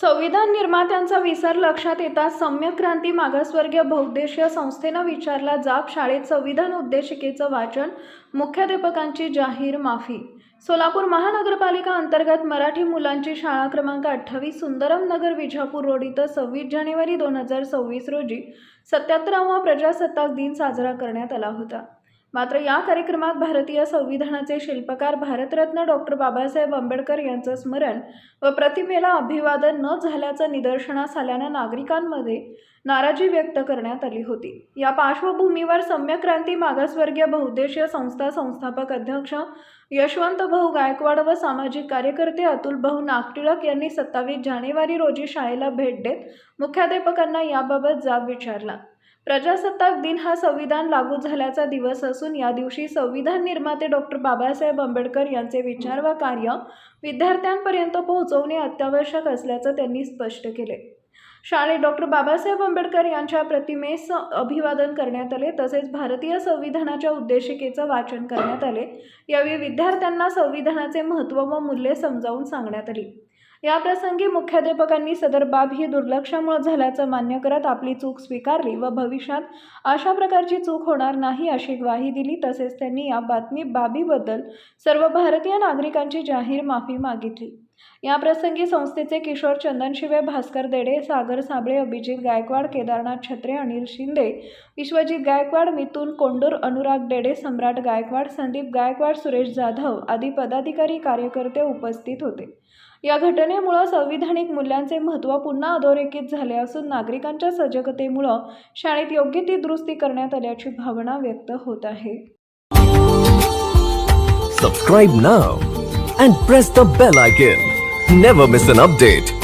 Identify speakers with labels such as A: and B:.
A: संविधान निर्मात्यांचा विसर लक्षात येताच सम्यक क्रांती मागासवर्गीय बहुउद्देशीय संस्थेनं विचारला जाब शाळेत संविधान उद्देशिकेचं वाचन, मुख्याध्यापकांची जाहीर माफी। सोलापूर महानगरपालिका अंतर्गत मराठी मुलांची शाळा क्रमांक 28 सुंदरम नगर विजापूर रोड इथं 26 जानेवारी 2026 रोजी 77वा प्रजासत्ताक दिन साजरा करण्यात आला होता। मात्र या कार्यक्रमात भारतीय संविधानाचे शिल्पकार भारतरत्न डॉक्टर बाबासाहेब आंबेडकर यांचं स्मरण व प्रतिमेला अभिवादन न झाल्याचं निदर्शनास आल्यानं नागरिकांमध्ये नाराजी व्यक्त करण्यात आली होती। या पार्श्वभूमीवर सम्यक क्रांती मागासवर्गीय बहुउद्देशीय संस्था संस्थापक अध्यक्ष यशवंत भाऊ गायकवाड व सामाजिक कार्यकर्ते अतुल भाऊ नागटिळक यांनी 27 जानेवारी रोजी शाळेला भेट देत मुख्याध्यापकांना याबाबत जाब विचारला। प्रजासत्ताक दिन हा संविधान लागू झाल्याचा दिवस असून या दिवशी संविधान निर्माते डॉक्टर बाबासाहेब आंबेडकर यांचे विचार व कार्य विद्यार्थ्यांपर्यंत पोहोचवणे अत्यावश्यक असल्याचं त्यांनी स्पष्ट केले। शाळेत डॉक्टर बाबासाहेब आंबेडकर यांच्या प्रतिमेस अभिवादन करण्यात आले, तसेच भारतीय संविधानाच्या उद्देशिकेचं वाचन करण्यात आले। यावेळी विद्यार्थ्यांना संविधानाचे महत्त्व व मूल्ये समजावून सांगण्यात आली। या प्रसंगी मुख्याध्यापकांनी सदर बाब ही दुर्लक्षामुळे झाल्याचं मान्य करत आपली चूक स्वीकारली व भविष्यात अशा प्रकारची चूक होणार नाही अशी ग्वाही दिली। तसेच त्यांनी या बाबीबद्दल सर्व भारतीय नागरिकांची जाहीर माफी मागितली। या प्रसंगी संस्थेचे किशोर चंदनशिवे, भास्कर देडे, सागर साबळे, अभिजित गायकवाड, केदारनाथ छत्रे, अनिल शिंदे, विश्वजित गायकवाड, मिथुन कोंडूर, अनुराग डेडे, सम्राट गायकवाड, संदीप गायकवाड, सुरेश जाधव आदी पदाधिकारी कार्यकर्ते उपस्थित होते। या घटनेमुळे संविधानिक मूल्यांचे महत्त्व पुन्हा अधोरेखित झाले असून नागरिकांच्या सजगतेमुळे शाळेत योग्य ती दुरुस्ती करण्यात आल्याची भावना व्यक्त होत आहे।
B: Subscribe now and press the bell icon. Never miss an update.